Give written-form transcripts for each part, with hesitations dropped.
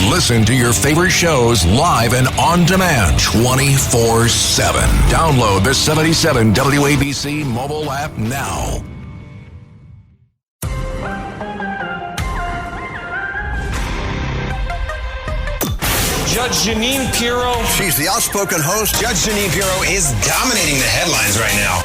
Listen to your favorite shows live and on demand 24/7. Download the 77 WABC mobile app now. Judge Jeanine Pierro. She's the outspoken host. Judge Jeanine Pierro is dominating the headlines right now.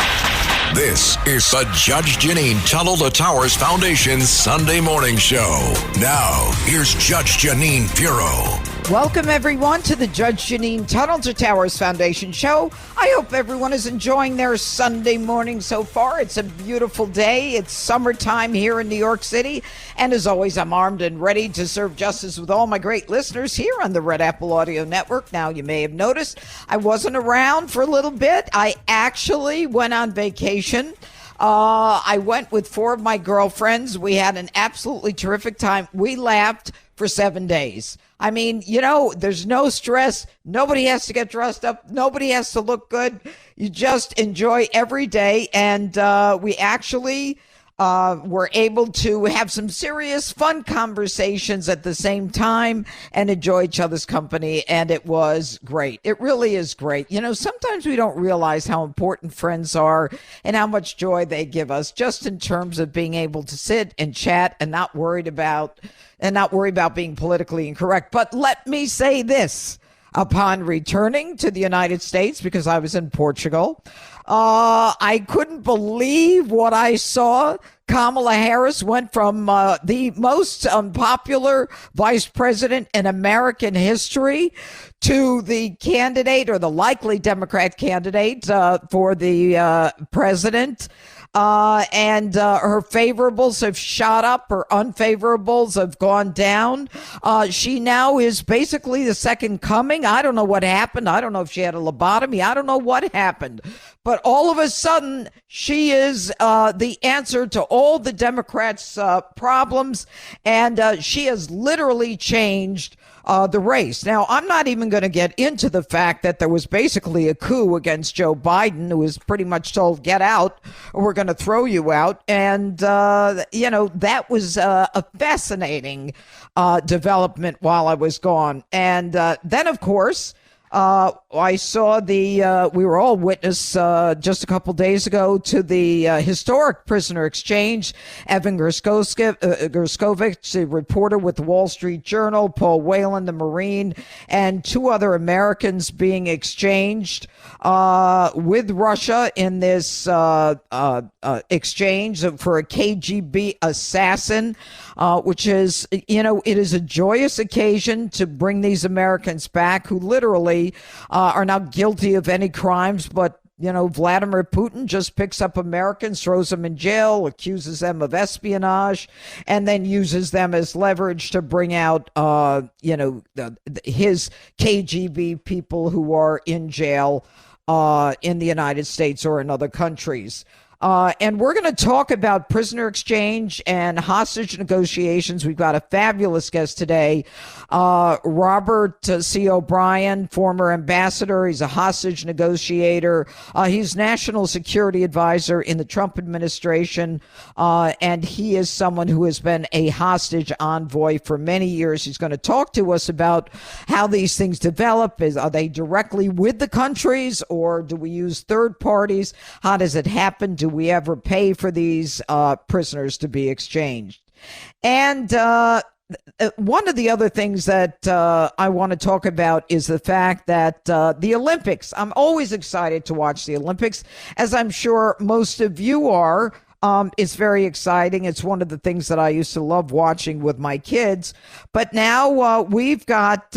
This is the Judge Jeanine Tunnel to Towers Foundation Sunday Morning Show. Now, here's Judge Jeanine Pierro. Welcome, everyone, to the Judge Jeanine Tunnel to Towers Foundation Show. I hope everyone is enjoying their Sunday morning so far. It's a beautiful day. It's summertime here in New York City. And as always, I'm armed and ready to serve justice with all my great listeners here on the Red Apple Audio Network. Now, you may have noticed I wasn't around for a little bit. I actually went on vacation. I went with 4 of my girlfriends. We had an absolutely terrific time. We laughed for 7 days. I mean, you know, there's no stress. Nobody has to get dressed up. Nobody has to look good. You just enjoy every day. And we actually were able to have some serious fun conversations at the same time and enjoy each other's company. And it was great. It really is great. You know, sometimes we don't realize how important friends are and how much joy they give us, just in terms of being able to sit and chat and not worry about being politically incorrect. But let me say this. Upon returning to the United States, because I was in Portugal, I couldn't believe what I saw. Kamala Harris went from the most unpopular vice president in American history to the candidate, or the likely Democrat candidate for the president. And her favorables have shot up. Her unfavorables have gone down. She now is basically the second coming. I don't know what happened. I don't know if she had a lobotomy. I don't know what happened. But all of a sudden, she is the answer to all the Democrats' problems. And she has literally changed the race. Now, I'm not even going to get into the fact that there was basically a coup against Joe Biden, who was pretty much told, get out, or we're going to throw you out. And, you know, that was a fascinating development while I was gone. And then, of course, I saw we were all witness just a couple days ago to the historic prisoner exchange. Evan Gershkovich, the reporter with the Wall Street Journal, Paul Whelan, the Marine, and 2 other Americans being exchanged with Russia in this exchange for a KGB assassin, which is, you know, it is a joyous occasion to bring these Americans back who literally are not guilty of any crimes, but you know, Vladimir Putin just picks up Americans, throws them in jail, accuses them of espionage, and then uses them as leverage to bring out, you know, his KGB people who are in jail in the United States or in other countries. And we're going to talk about prisoner exchange and hostage negotiations. We've got a fabulous guest today, Robert C. O'Brien, former ambassador. He's a hostage negotiator. He's national security advisor in the Trump administration, and he is someone who has been a hostage envoy for many years. He's going to talk to us about how these things develop. Are they directly with the countries, or do we use third parties? How does it happen? Do we ever pay for these prisoners to be exchanged? And one of the other things that I want to talk about is the fact that the Olympics, I'm always excited to watch the Olympics, as I'm sure most of you are. It's very exciting. It's one of the things that I used to love watching with my kids. But now we've got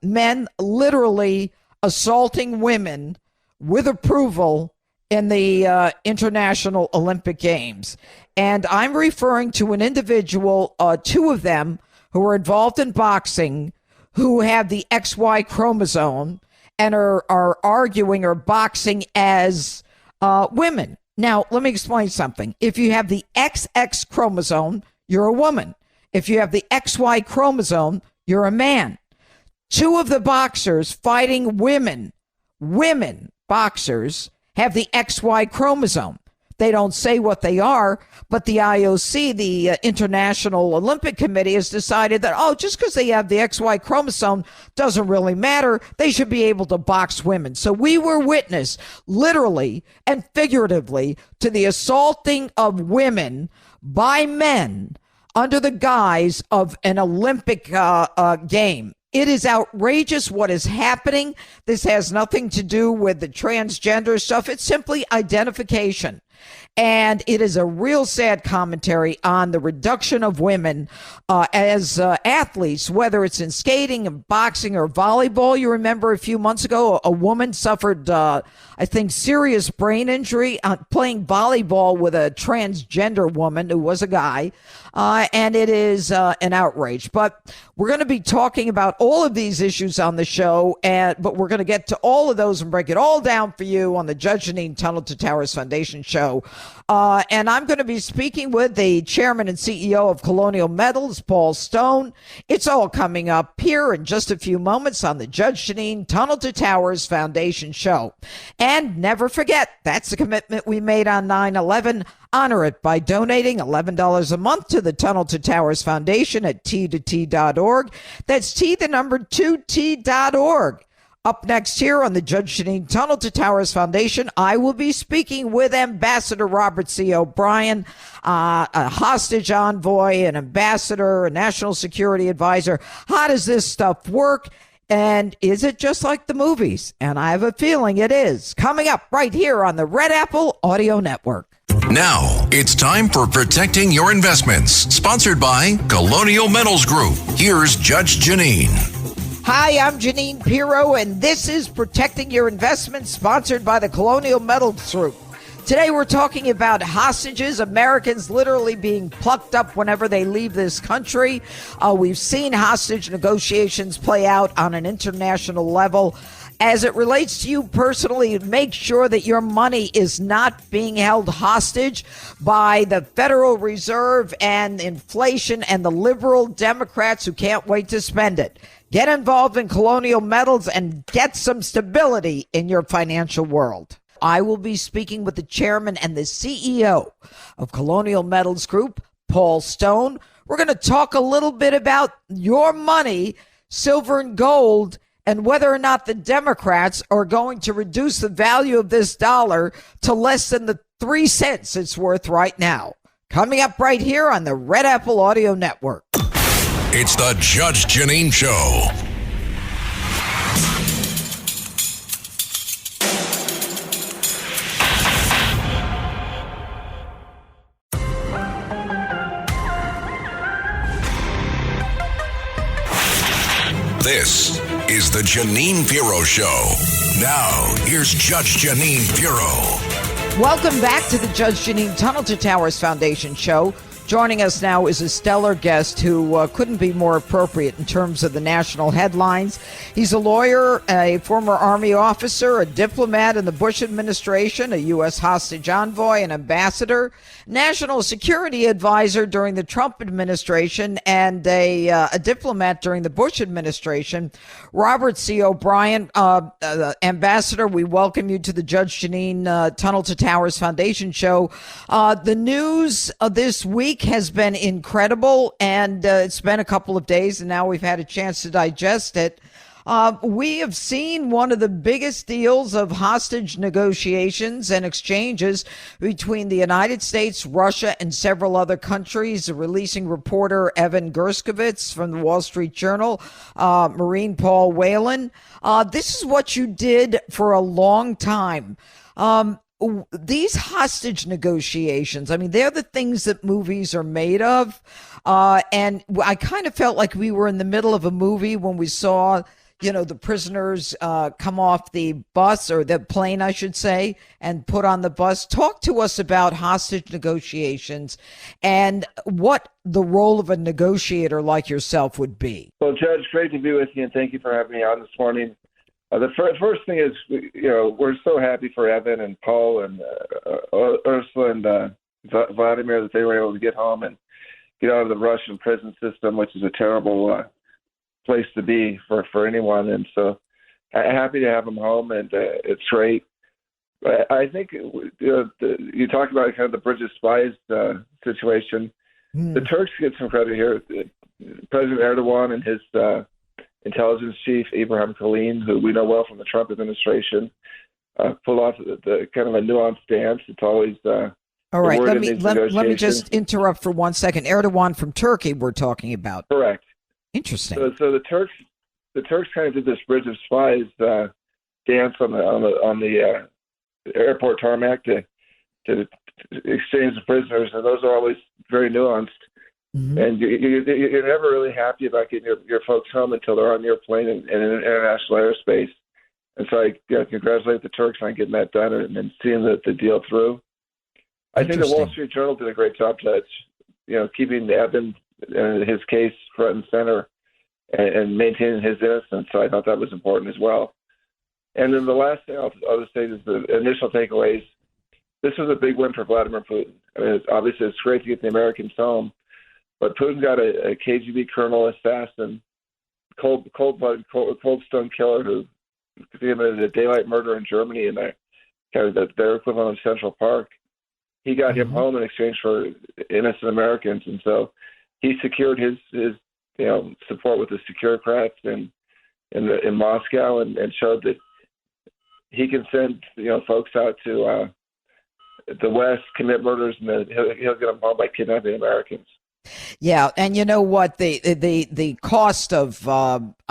men literally assaulting women with approval in the International Olympic Games. And I'm referring to an individual, 2 of them, who are involved in boxing, who have the XY chromosome and are arguing or boxing as women. Now, let me explain something. If you have the XX chromosome, you're a woman. If you have the XY chromosome, you're a man. 2 of the boxers fighting women boxers, have the XY chromosome. They don't say what they are, but the IOC, the International Olympic Committee, has decided that, just because they have the XY chromosome doesn't really matter. They should be able to box women. So we were witness, literally and figuratively, to the assaulting of women by men under the guise of an Olympic game. It is outrageous what is happening. This has nothing to do with the transgender stuff. It's simply identification. And it is a real sad commentary on the reduction of women as athletes, whether it's in skating and boxing or volleyball. You remember a few months ago, a woman suffered, I think, serious brain injury playing volleyball with a transgender woman who was a guy. And it is an outrage. But we're going to be talking about all of these issues on the show, but we're going to get to all of those and break it all down for you on the Judge Jeanine Tunnel to Towers Foundation show. And I'm going to be speaking with the chairman and CEO of Colonial Metals, Paul Stone. It's all coming up here in just a few moments on the Judge Jeanine Tunnel to Towers Foundation show. And never forget, that's the commitment we made on 9/11. Honor it by donating $11 a month to the Tunnel to Towers Foundation at T2T.org. That's T2T.org. Up next here on the Judge Jeanine Tunnel to Towers Foundation, I will be speaking with Ambassador Robert C. O'Brien, a hostage envoy, an ambassador, a national security advisor. How does this stuff work? And is it just like the movies? And I have a feeling it is. Coming up right here on the Red Apple Audio Network. Now, it's time for Protecting Your Investments, sponsored by Colonial Metals Group. Here's Judge Jeanine. Hi, I'm Jeanine Pierro, and this is Protecting Your Investments, sponsored by the Colonial Metals Group. Today we're talking about hostages, Americans literally being plucked up whenever they leave this country. We've seen hostage negotiations play out on an international level. As it relates to you personally, make sure that your money is not being held hostage by the Federal Reserve and inflation and the liberal Democrats who can't wait to spend it. Get involved in Colonial Metals and get some stability in your financial world. I will be speaking with the chairman and the CEO of Colonial Metals Group, Paul Stone. We're going to talk a little bit about your money, silver and gold, and whether or not the Democrats are going to reduce the value of this dollar to less than the 3 cents it's worth right now. Coming up right here on the Red Apple Audio Network. It's the Judge Jeanine Show. This is the Jeanine Pierro Show. Now, here's Judge Jeanine Pierro. Welcome back to the Judge Jeanine Tunnel to Towers Foundation show. Joining us now is a stellar guest who couldn't be more appropriate in terms of the national headlines. He's a lawyer, a former Army officer, a diplomat in the Bush administration, a U.S. hostage envoy, an ambassador, national security advisor during the Trump administration, and a diplomat during the Bush administration. Robert C. O'Brien, ambassador, we welcome you to the Judge Jeanine Tunnel to Towers Foundation show. The news this week has been incredible, and it's been a couple of days, and now we've had a chance to digest it. We have seen one of the biggest deals of hostage negotiations and exchanges between the United States, Russia, and several other countries, releasing reporter Evan Gershkovich from the Wall Street Journal, Marine Paul Whelan. This is what you did for a long time. These hostage negotiations, I mean, they're the things that movies are made of. And I kind of felt like we were in the middle of a movie when we saw, the prisoners come off the bus, or the plane, I should say, and put on the bus. Talk to us about hostage negotiations and what the role of a negotiator like yourself would be. Well, Judge, great to be with you, and thank you for having me on this morning. The first thing is, we're so happy for Evan and Paul and Ursula and Vladimir that they were able to get home and get out of the Russian prison system, which is a terrible place to be for anyone. And so happy to have them home, and it's great I think you talked about kind of the bridge of spies situation. The Turks get some credit here. President Erdogan and his intelligence chief, Ibrahim Kalin, who we know well from the Trump administration, pulled off the kind of a nuanced stance. It's always all right. Let me just interrupt for 1 second. Erdogan from Turkey, we're talking about. Correct. Interesting. So the Turks kind of did this bridge of spies dance on the airport tarmac to exchange the prisoners, and those are always very nuanced. And you're never really happy about getting your folks home until they're on your plane in international airspace. And so I congratulate the Turks on getting that done and seeing the deal through. I think the Wall Street Journal did a great job, Judge, keeping Evan and his case front and center and maintaining his innocence. So I thought that was important as well. And then the last thing I'll just say is the initial takeaways. This was a big win for Vladimir Putin. I mean, obviously, it's great to get the Americans home, but Putin got a KGB colonel assassin, cold stone killer who committed a daylight murder in Germany in their equivalent of Central Park. He got him home in exchange for innocent Americans, and so he secured his support with the securocrats in Moscow and showed that he can send folks out to the West, commit murders, and then he'll get them home by kidnapping Americans. Yeah, and you know what? The cost of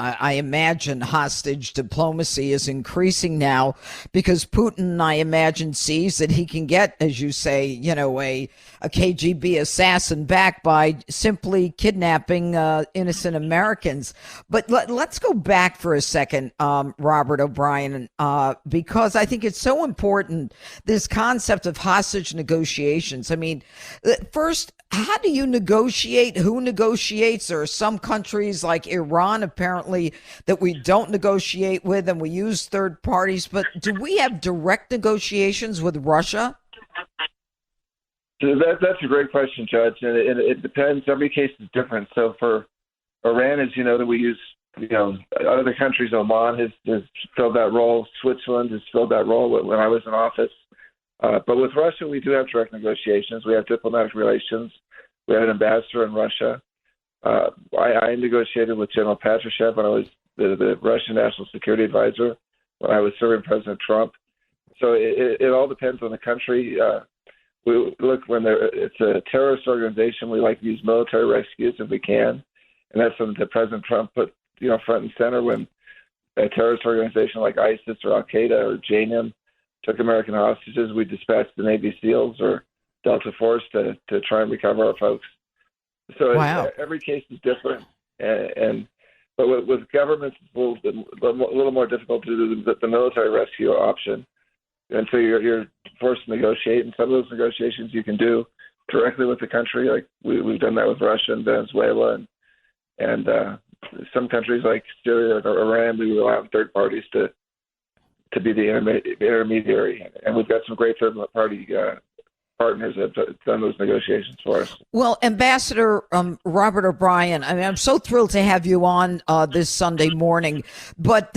I imagine hostage diplomacy is increasing now because Putin, I imagine, sees that he can get, as you say, a KGB assassin back by simply kidnapping innocent Americans. But let's go back for a second, Robert O'Brien, because I think it's so important, this concept of hostage negotiations. I mean, first, how do you negotiate? Who negotiates? There are some countries like Iran, apparently, that we don't negotiate with, and we use third parties. But do we have direct negotiations with Russia? So that's a great question, Judge. And it depends. Every case is different. So for Iran, as you know, that we use, other countries, Oman has filled that role. Switzerland has filled that role when I was in office. But with Russia, we do have direct negotiations. We have diplomatic relations. We have an ambassador in Russia. I negotiated with General Patrushev when I was the Russian National Security Advisor when I was serving President Trump. So it all depends on the country. We look, when it's a terrorist organization, we like to use military rescues if we can, and that's something that President Trump put front and center when a terrorist organization like ISIS or Al Qaeda or Jeanine took American hostages. We dispatched the Navy SEALs or Delta Force to try and recover our folks. So wow. Every case is different, but with governments, it's a little more difficult to do the military rescue option. And so you're forced to negotiate, and some of those negotiations you can do directly with the country. Like we've done that with Russia and Venezuela, and some countries like Syria or Iran, we rely on third parties to be the intermediary. And we've got some great third party partners that have done those negotiations for us. Well, Ambassador Robert O'Brien, I mean, I'm so thrilled to have you on this Sunday morning. But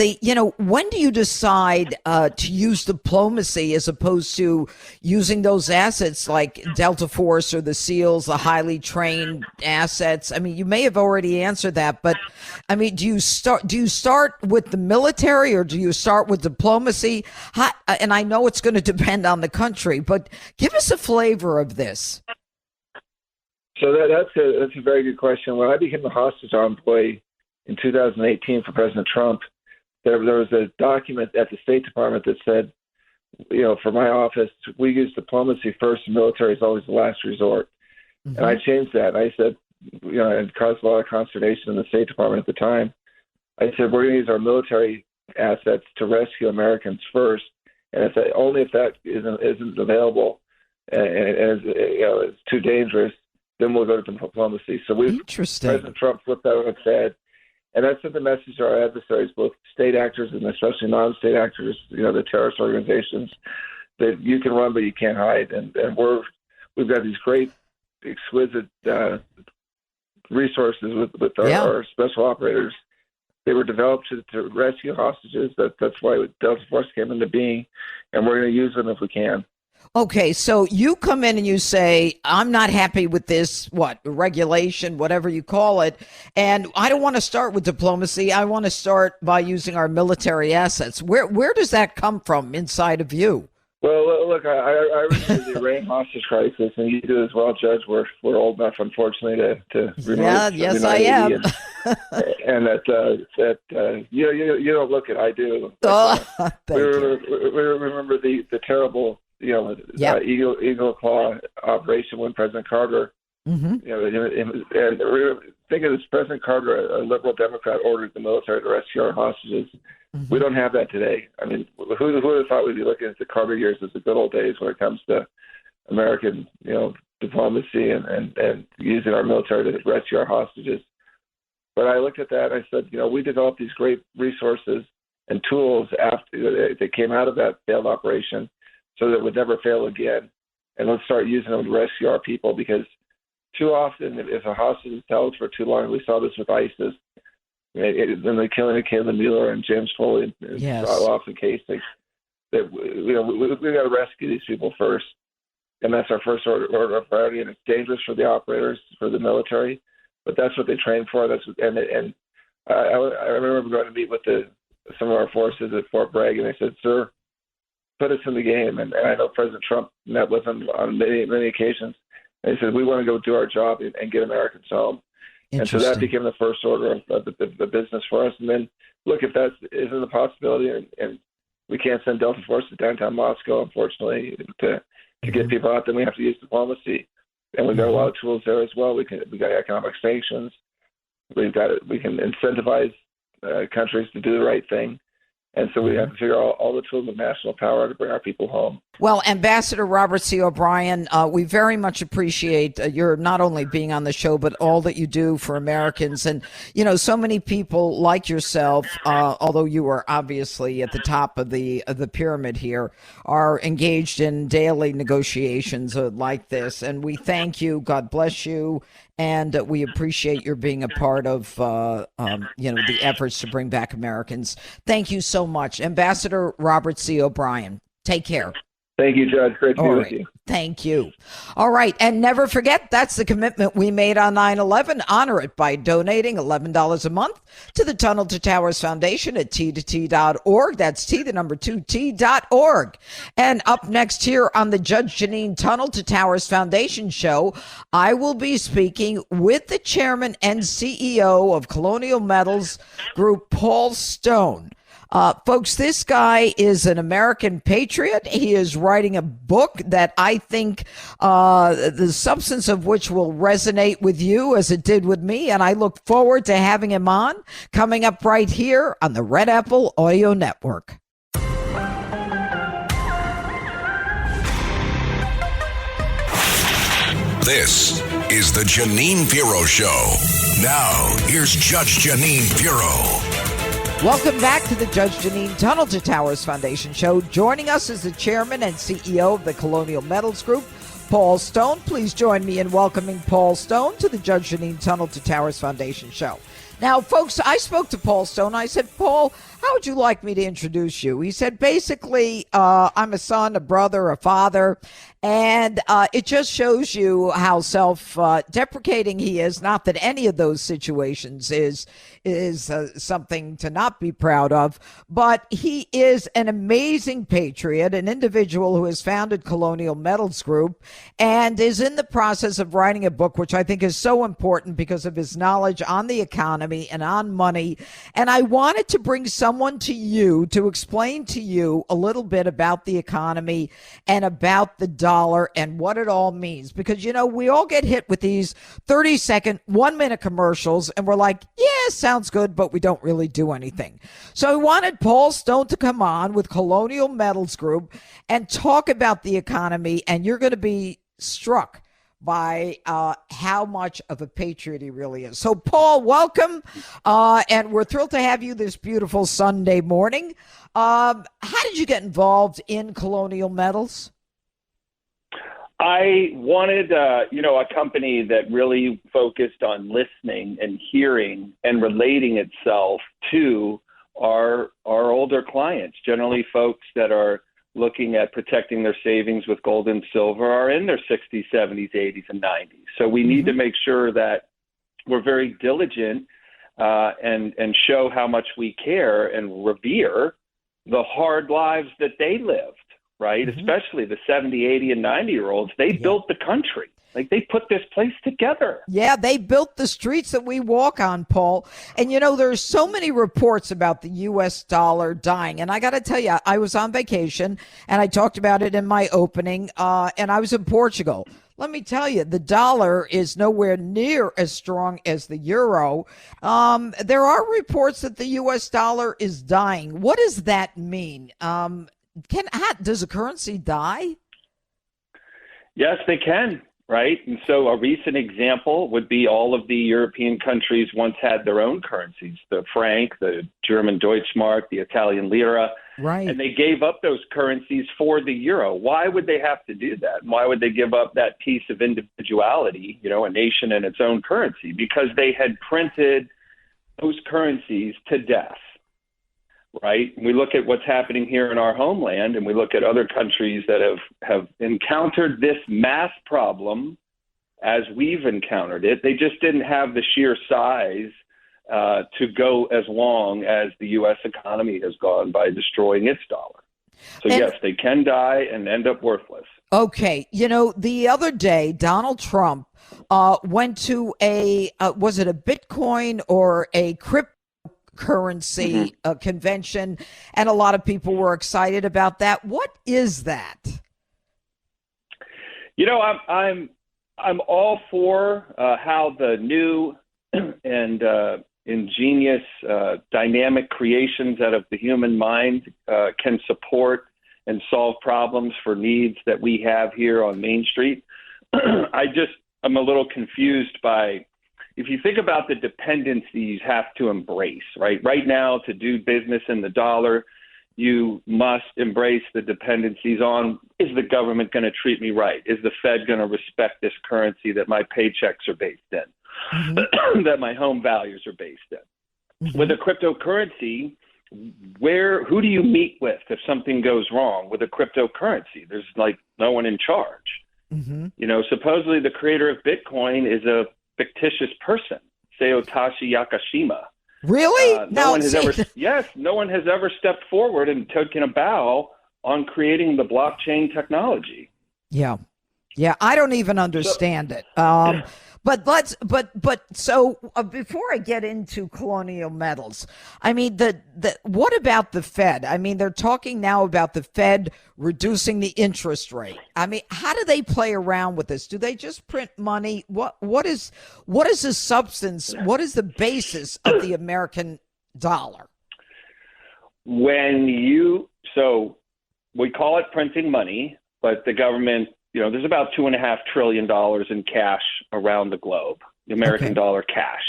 when do you decide to use diplomacy as opposed to using those assets like Delta Force or the SEALs, the highly trained assets? I mean, you may have already answered that, but I mean, do you start with the military or do you start with diplomacy? And I know it's going to depend on the country, but give us a flavor of this. So that's a very good question. When I became a hostage envoy in 2018 for President Trump, there was a document at the State Department that said, for my office, we use diplomacy first and military is always the last resort. Mm-hmm. And I changed that. I said, it caused a lot of consternation in the State Department at the time. I said, we're going to use our military assets to rescue Americans first. And only if that isn't available, and it's too dangerous, then we'll go to diplomacy. So President Trump flipped that on its head, and that sent the message to our adversaries, both state actors and especially non-state actors, the terrorist organizations, that you can run but you can't hide. And we've got these great, exquisite resources with our special operators, They were developed to rescue hostages. That's why Delta Force came into being, and we're going to use them if we can. Okay, so you come in and you say, I'm not happy with this, regulation, whatever you call it, and I don't want to start with diplomacy. I want to start by using our military assets. Where does that come from inside of you? Well, look, I remember the Iran hostage crisis, and you do as well, Judge. We're old enough, unfortunately, to remember. Yeah, yes, I am. And that you don't look it. I do. We remember the terrible Eagle Claw operation when President Carter. Mm-hmm. And think of this: President Carter, a liberal Democrat, ordered the military to rescue our hostages. Mm-hmm. We don't have that today. I mean, who would have thought we'd be looking at the Carter years as the good old days when it comes to American, diplomacy and using our military to rescue our hostages? But I looked at that and I said, we developed these great resources and tools after they came out of that failed operation, so that it would never fail again. And let's start using them to rescue our people, because too often, if a hostage is held for too long, we saw this with ISIS, and the killing of Caleb Mueller and James Foley, yes, often cases, that we got to rescue these people first, and that's our first order of priority. And it's dangerous for the operators, for the military, but that's what they train for. And I remember going to meet with some of our forces at Fort Bragg, and they said, "Sir, put us in the game." And I know President Trump met with them on many occasions. And he said, "We want to go do our job and get Americans home." And so that became the first order of the business for us. And then, look, if that isn't a possibility, and we can't send Delta Force to downtown Moscow, unfortunately, to get people out, then we have to use diplomacy. And we've got a lot of tools there as well. We got economic sanctions. We can incentivize countries to do the right thing. And so we have to figure out all the tools of national power to bring our people home. Well, Ambassador Robert C. O'Brien, we very much appreciate your not only being on the show, but all that you do for Americans. And, so many people like yourself, although you are obviously at the top of the pyramid here, are engaged in daily negotiations like this. And we thank you. God bless you. And we appreciate your being a part of, the efforts to bring back Americans. Thank you so much. Ambassador Robert C. O'Brien, take care. Thank you, Judge. Great to be with you. Thank you. All right. And never forget, that's the commitment we made on 9/11. Honor it by donating $11 a month to the Tunnel to Towers Foundation at t2t.org. That's T2T.org. And up next here on the Judge Jeanine Tunnel to Towers Foundation show, I will be speaking with the chairman and CEO of Colonial Metals Group, Paul Stone. Folks, this guy is an American patriot. He is writing a book that I think the substance of which will resonate with you as it did with me. And I look forward to having him on coming up right here on the Red Apple Audio Network. This is the Jeanine Pierro Show. Now, here's Judge Jeanine Pierro. Welcome back to the Judge Jeanine Tunnel to Towers Foundation show. Joining us is the chairman and CEO of the Colonial Metals Group, Paul Stone. Please join me in welcoming Paul Stone to the Judge Jeanine Tunnel to Towers Foundation show. Now, folks, I spoke to Paul Stone. I said, Paul, how would you like me to introduce you? He said, basically, I'm a son, a brother, a father. And it just shows you how self-deprecating he is. Not that any of those situations is something to not be proud of, but he is an amazing patriot, an individual who has founded Colonial Metals Group and is in the process of writing a book, which I think is so important because of his knowledge on the economy and on money. And I wanted to bring someone to you to explain to you a little bit about the economy and about the dollar and what it all means. Because, we all get hit with these 30-second, 1-minute commercials and we're like, yeah, sounds good, but we don't really do anything. So I wanted Paul Stone to come on with Colonial Metals Group and talk about the economy, and you're going to be struck by how much of a patriot he really is. So, Paul, welcome, and we're thrilled to have you this beautiful Sunday morning. How did you get involved in Colonial Metals? I wanted, a company that really focused on listening and hearing and relating itself to our older clients. Generally, folks that are looking at protecting their savings with gold and silver are in their 60s, 70s, 80s, and 90s. So we need to make sure that we're very diligent and show how much we care and revere the hard lives that they lived, right? Especially the 70, 80, and 90-year-olds. They built the country. Like, they put this place together. Yeah, they built the streets that we walk on, Paul. And, there's so many reports about the U.S. dollar dying. And I got to tell you, I was on vacation, and I talked about it in my opening, and I was in Portugal. Let me tell you, the dollar is nowhere near as strong as the euro. There are reports that the U.S. dollar is dying. What does that mean? Does a currency die? Yes, they can. Right. And so a recent example would be all of the European countries once had their own currencies, the franc, the German Deutschmark, the Italian lira. Right. And they gave up those currencies for the euro. Why would they have to do that? Why would they give up that piece of individuality, a nation and its own currency? Because they had printed those currencies to death. Right. We look at what's happening here in our homeland, and we look at other countries that have encountered this mass problem as we've encountered it. They just didn't have the sheer size to go as long as the U.S. economy has gone by destroying its dollar. So, yes, they can die and end up worthless. Okay. The other day, Donald Trump went to was it a Bitcoin or a cryptocurrency convention, and a lot of people were excited about that. What is that? I'm all for how the new and ingenious dynamic creations out of the human mind can support and solve problems for needs that we have here on Main Street. I'm a little confused by, if you think about the dependencies you have to embrace, right? Right now, to do business in the dollar, you must embrace the dependencies on, is the government going to treat me right? Is the Fed going to respect this currency that my paychecks are based in, that my home values are based in? With a cryptocurrency, who do you meet with if something goes wrong with a cryptocurrency? There's no one in charge. Supposedly the creator of Bitcoin is a fictitious person, Satoshi Nakashima. Really? No one has ever stepped forward and taken a bow on creating the blockchain technology. Yeah. I don't even understand it. So before I get into colonial metals, I mean, what about the Fed? I mean, they're talking now about the Fed reducing the interest rate. I mean, how do they play around with this? Do they just print money? What is the substance? What is the basis of the American dollar? So we call it printing money, but the government, there's about $2.5 trillion in cash around the globe, the American dollar cash.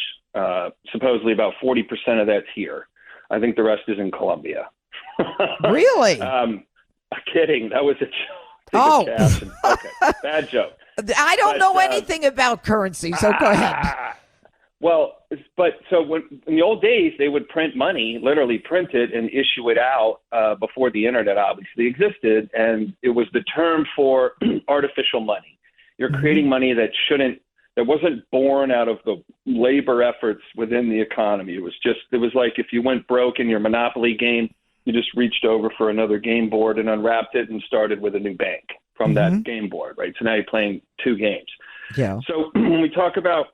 Supposedly about 40% of that's here. I think the rest is in Colombia. Really? Kidding. That was a joke. Okay. Bad joke. I don't know anything about currency, so go ahead. Well, in the old days, they would print money, literally print it and issue it out before the internet obviously existed. And it was the term for artificial money. You're creating money that wasn't born out of the labor efforts within the economy. It was like if you went broke in your Monopoly game, you just reached over for another game board and unwrapped it and started with a new bank from that game board, right? So now you're playing two games. Yeah. So when we talk about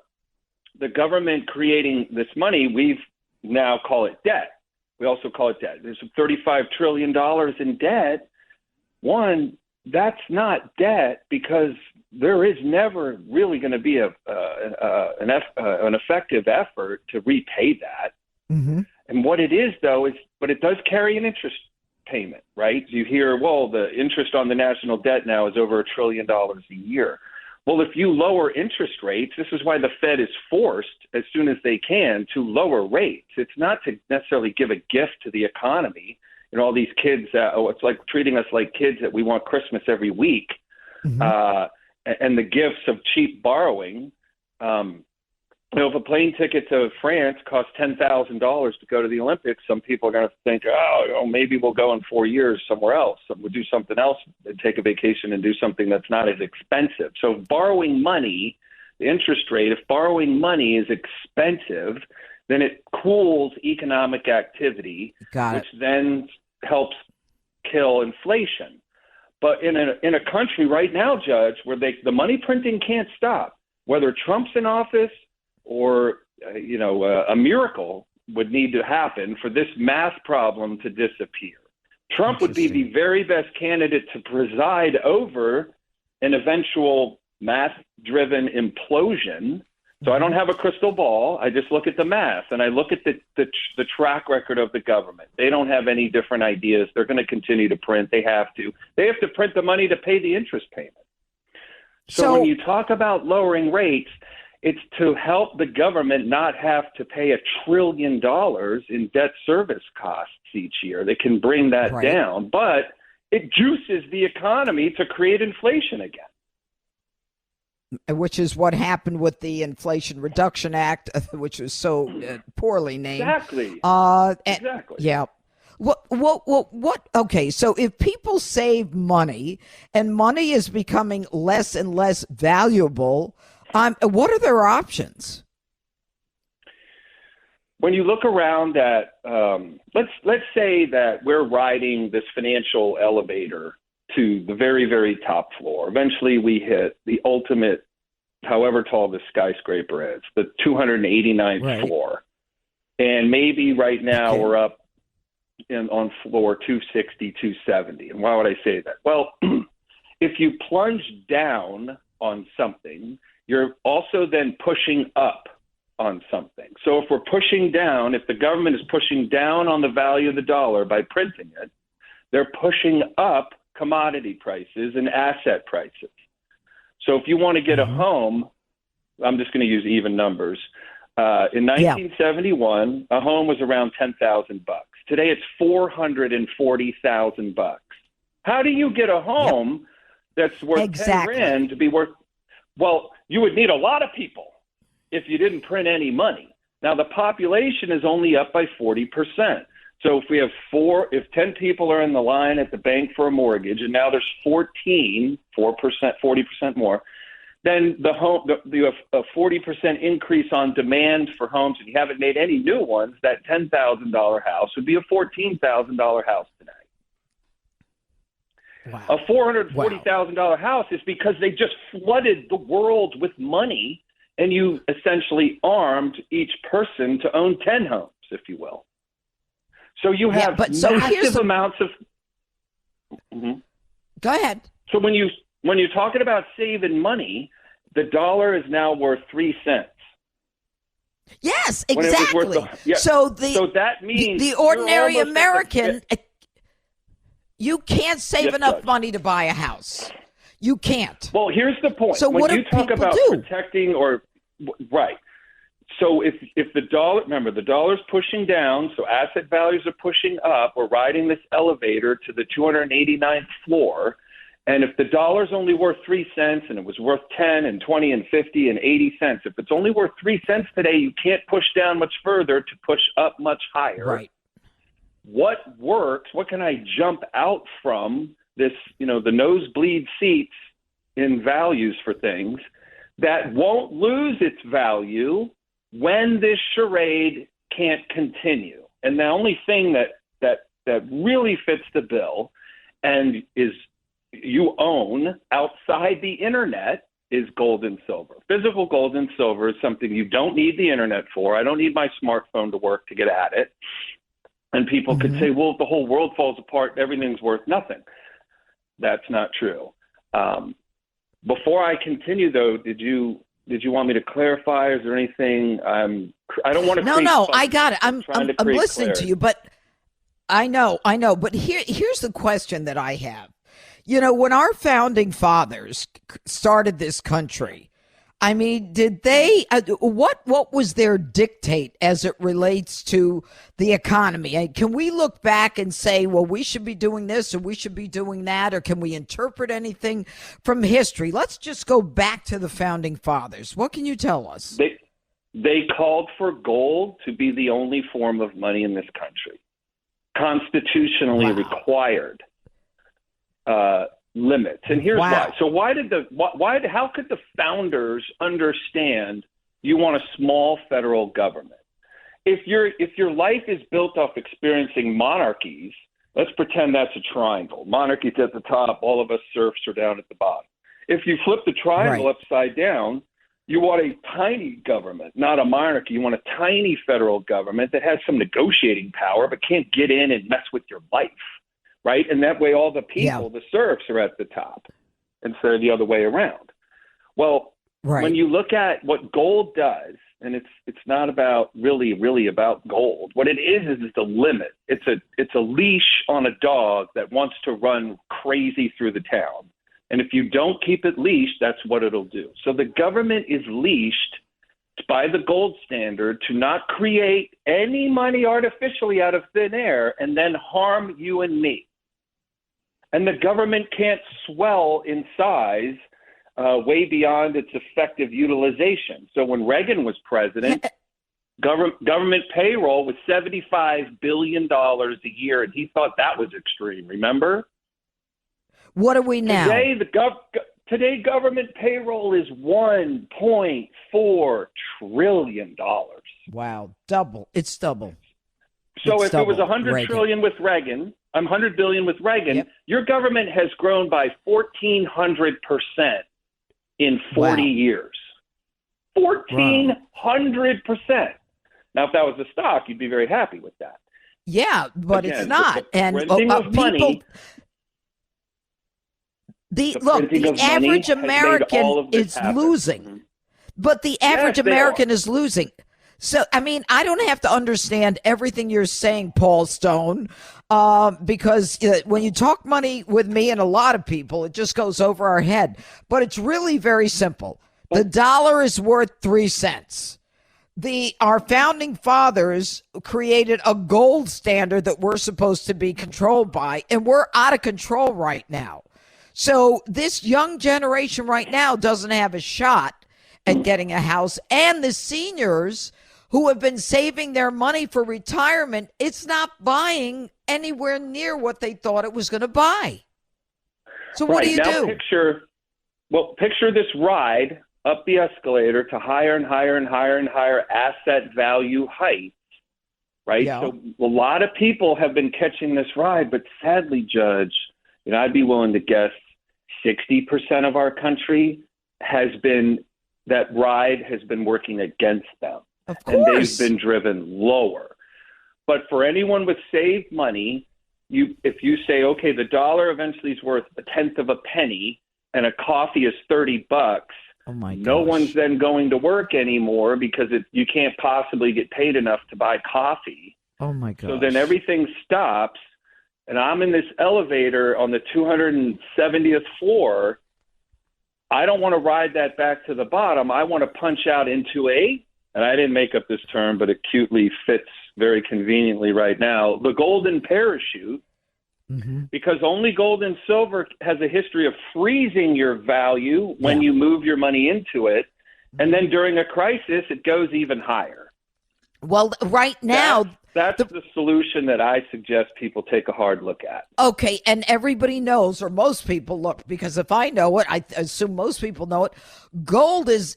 the government creating this money, we've now call it debt. We also call it debt. There's $35 trillion in debt. One, that's not debt because there is never really going to be an effective effort to repay that. And what it is, though, but it does carry an interest payment, right? You hear, the interest on the national debt now is over $1 trillion a year. Well, if you lower interest rates, this is why the Fed is forced, as soon as they can, to lower rates. It's not to necessarily give a gift to the economy. All these kids, it's like treating us like kids that we want Christmas every week. And the gifts of cheap borrowing. if a plane ticket to France costs $10,000 to go to the Olympics, some people are going to think, maybe we'll go in 4 years somewhere else. We'll do something else and take a vacation and do something that's not as expensive. So borrowing money, the interest rate, if borrowing money is expensive, then it cools economic activity, which then helps kill inflation. But in a country right now, Judge, where the money printing can't stop, whether Trump's in office or, a miracle would need to happen for this math problem to disappear. Trump would be the very best candidate to preside over an eventual math-driven implosion. So I don't have a crystal ball. I just look at the math, and I look at the track record of the government. They don't have any different ideas. They're going to continue to print. They have to. They have to print the money to pay the interest payment. So when you talk about lowering rates, it's to help the government not have to pay $1 trillion in debt service costs each year. They can bring that down, but it juices the economy to create inflation again. Which is what happened with the Inflation Reduction Act, which was so poorly named. Exactly. Exactly. Yeah. What? Okay, so if people save money and money is becoming less and less valuable, what are their options? When you look around at, let's say that we're riding this financial elevator to the very, very top floor. Eventually we hit the ultimate, however tall the skyscraper is, the 289th floor. And maybe right now we're up on floor 260, 270. And why would I say that? Well, if you plunge down on something, you're also then pushing up on something. So if we're pushing down, if the government is pushing down on the value of the dollar by printing it, they're pushing up commodity prices and asset prices. So if you want to get a home, I'm just going to use even numbers. In 1971, a home was around $10,000. Today it's $440,000. How do you get a home that's worth $10,000 to be worth? Well, you would need a lot of people if you didn't print any money. Now the population is only up by 40%. So if we have 10 people are in the line at the bank for a mortgage, and now there's 4%, 40% more, then you have a 40% increase on demand for homes, and you haven't made any new ones. That $10,000 house would be a $14,000 house today. Wow. A $440,000 house is because they just flooded the world with money, and you essentially armed each person to own 10 homes, if you will. So you have massive amounts of. Go ahead. So when you're talking about saving money, the dollar is now worth 3 cents. Yes, exactly. So that means the ordinary American, you can't save enough money to buy a house. You can't. Well, here's the point. So when what you do talk people about do? protecting right. So if the dollar, remember, the dollar's pushing down, so asset values are pushing up. We're riding this elevator to the 289th floor. And if the dollar's only worth 3 cents and it was worth 10 and 20 and 50 and 80 cents, if it's only worth 3 cents today, you can't push down much further to push up much higher. Right. What works? What can I jump out from this, the nosebleed seats in values for things that won't lose its value when this charade can't continue? And the only thing that really fits the bill and is you own outside the internet is gold and silver. Physical gold and silver is something you don't need the internet for. I don't need my smartphone to work to get at it. And people could say, well, if the whole world falls apart, everything's worth nothing. That's not true. Before I continue, though, did you want me to clarify? Is there anything? I don't want to. No, I got it. I'm listening to you, but I know. But here's the question that I have. When our founding fathers started this country, I mean, did they? What was their dictate as it relates to the economy? Can we look back and say, well, we should be doing this or we should be doing that, or can we interpret anything from history? Let's just go back to the founding fathers. What can you tell us? they called for gold to be the only form of money in this country, constitutionally required limits. And here's why. So how could the founders understand you want a small federal government? If your life is built off experiencing monarchies, let's pretend that's a triangle. Monarchy's at the top, all of us serfs are down at the bottom. If you flip the triangle upside down, you want a tiny government, not a monarchy. You want a tiny federal government that has some negotiating power but can't get in and mess with your life, right? And that way all the people, the serfs, are at the top instead of the other way around. Well, when you look at what gold does, and it's not about really about gold. What it is the limit. It's a leash on a dog that wants to run crazy through the town. And if you don't keep it leashed, that's what it'll do. So the government is leashed by the gold standard to not create any money artificially out of thin air and then harm you and me. And the government can't swell in size way beyond its effective utilization. So when Reagan was president, government payroll was $75 billion a year, and he thought that was extreme, remember? What are we now? Today government payroll is $1.4 trillion. Wow, double. It's double. So if it was $100 trillion with Reagan, $100 billion with Reagan, your government has grown by 1,400% in 40 years. 1,400%. Now, if that was a stock, you'd be very happy with that. Yeah, but again, it's not. And money. The average American is losing, but the average American is losing. So, I mean, I don't have to understand everything you're saying, Paul Stone, because when you talk money with me and a lot of people, it just goes over our head. But it's really very simple. The dollar is worth 3 cents. Our founding fathers created a gold standard that we're supposed to be controlled by, and we're out of control right now. So this young generation right now doesn't have a shot at getting a house. And the seniors who have been saving their money for retirement, it's not buying anywhere near what they thought it was going to buy. So what do you do? Picture this ride up the escalator to higher and higher and higher and higher asset value heights, right? Yeah. So a lot of people have been catching this ride, but sadly, Judge, I'd be willing to guess 60% of our country that ride has been working against them. Of course. And they've been driven lower. But for anyone with saved money, if you say, okay, the dollar eventually is worth a tenth of a penny and a coffee is $30, no one's then going to work anymore because you can't possibly get paid enough to buy coffee. Oh my gosh. So then everything stops. And I'm in this elevator on the 270th floor. I don't want to ride that back to the bottom. I want to punch out into and I didn't make up this term, but it cutely fits very conveniently right now, the golden parachute, because only gold and silver has a history of freezing your value when you move your money into it. And then during a crisis, it goes even higher. Well, right now, that's the solution that I suggest people take a hard look at. Okay, and everybody knows, or most people look, because if I know it, I assume most people know it, gold is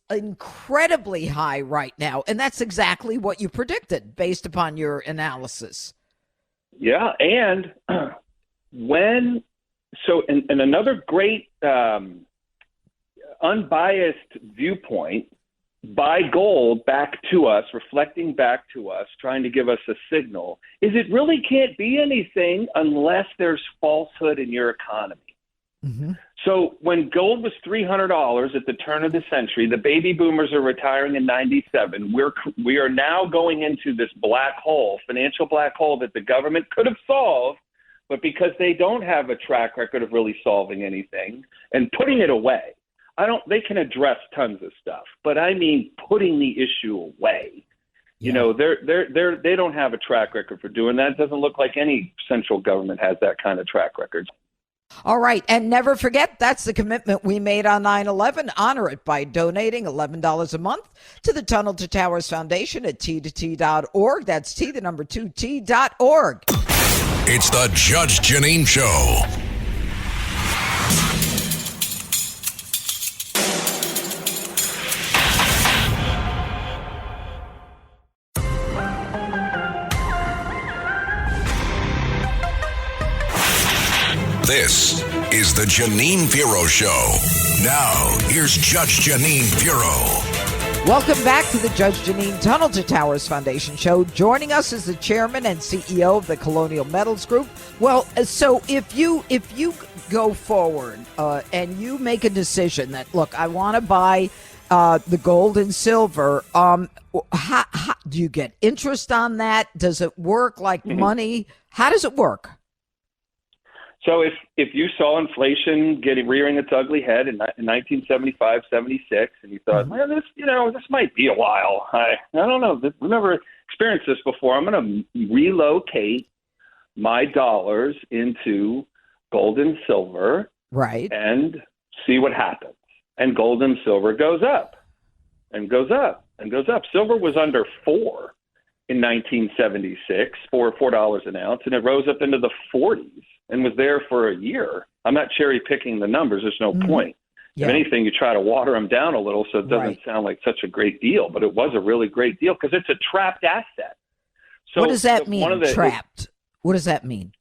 incredibly high right now, and that's exactly what you predicted based upon your analysis. Yeah, and and another great unbiased viewpoint by gold back to us, reflecting back to us, trying to give us a signal, is it really can't be anything unless there's falsehood in your economy. So when gold was $300 at the turn of the century, the baby boomers are retiring in 97. We are now going into this black hole, financial black hole that the government could have solved, but because they don't have a track record of really solving anything and putting it away. They can address tons of stuff, but I mean putting the issue away. They don't have a track record for doing that. It doesn't look like any central government has that kind of track record. All right. And never forget, that's the commitment we made on 9/11. Honor it by donating $11 a month to the Tunnel to Towers Foundation at t2t.org. That's T, the number 2t.org. It's the Judge Jeanine Show. This is the Jeanine Pierro Show. Now, here's Judge Jeanine Pierro. Welcome back to the Judge Jeanine Tunnel to Towers Foundation Show. Joining us is the chairman and CEO of the Colonial Metals Group. Well, so if you go forward and you make a decision that, look, I want to buy the gold and silver, how do you get interest on that? Does it work like money? How does it work? So if you saw inflation rearing its ugly head in 1975, 76, and you thought, man, this might be a while. I don't know. We've never experienced this before. I'm going to relocate my dollars into gold and silver, right, and see what happens. And gold and silver goes up and goes up and goes up. Silver was under $4 in 1976, $4 an ounce, and it rose up into the 40s. And was there for a year. I'm not cherry picking the numbers. There's no point. Yeah. If anything, you try to water them down a little so it doesn't sound like such a great deal. But it was a really great deal because it's a trapped asset. So what does that mean, trapped? What does that mean?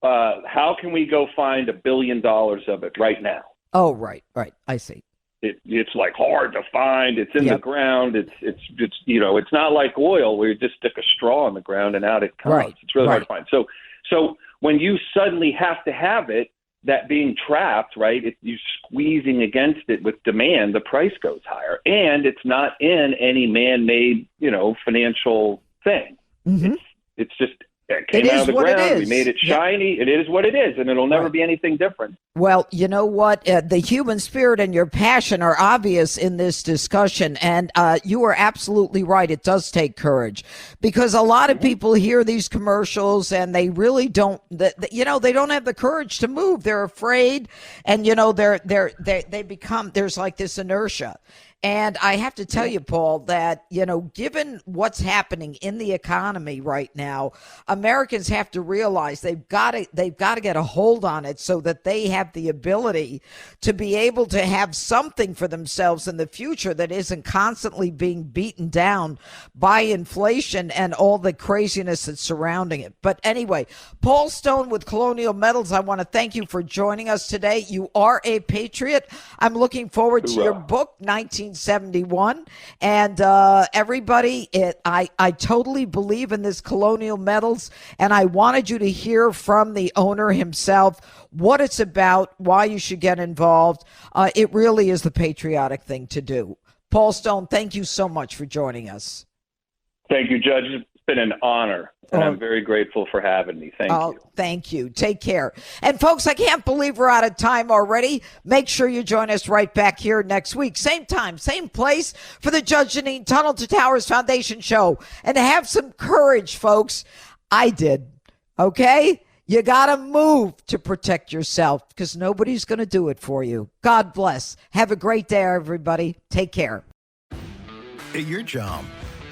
How can we go find $1 billion of it right now? Oh, right. I see. It's like hard to find. It's in the ground. It's not like oil where you just stick a straw in the ground and out it comes. Right. It's really hard to find. So when you suddenly have to have it, that being trapped, right, you're squeezing against it with demand, the price goes higher. And it's not in any man-made, financial thing. Mm-hmm. It's just it came out of the ground. We made it shiny. It is what it is, and it'll never be anything different. Well, you know what? The human spirit and your passion are obvious in this discussion, and you are absolutely right. It does take courage because a lot of people hear these commercials and they really don't. They don't have the courage to move. They're afraid, and they become. There's like this inertia. And I have to tell you, Paul, that, given what's happening in the economy right now, Americans have to realize they've got to get a hold on it so that they have the ability to be able to have something for themselves in the future that isn't constantly being beaten down by inflation and all the craziness that's surrounding it. But anyway, Paul Stone with Colonial Metals, I want to thank you for joining us today. You are a patriot. I'm looking forward to your book, 1971, and everybody, I totally believe in this Colonial Metals, and I wanted you to hear from the owner himself what it's about, why you should get involved. It really is the patriotic thing to do. Paul Stone, thank you so much for joining us. Thank you, Judge. It's been an honor, and I'm very grateful for having me. Thank you. Thank you. Take care. And folks, I can't believe we're out of time already. Make sure you join us right back here next week. Same time, same place for the Judge Jeanine Tunnel to Towers Foundation Show. And have some courage, folks. I did. Okay? You got to move to protect yourself because nobody's going to do it for you. God bless. Have a great day, everybody. Take care. At your job,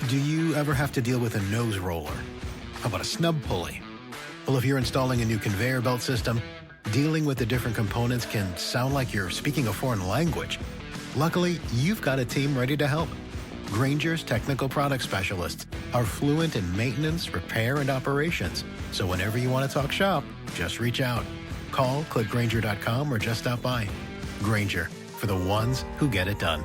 do you ever have to deal with a nose roller? How about a snub pulley? Well, if you're installing a new conveyor belt system, dealing with the different components can sound like you're speaking a foreign language. Luckily, you've got a team ready to help. Grainger's technical product specialists are fluent in maintenance, repair, and operations. So whenever you want to talk shop, just reach out. Call, click Grainger.com, or just stop by. Grainger, for the ones who get it done.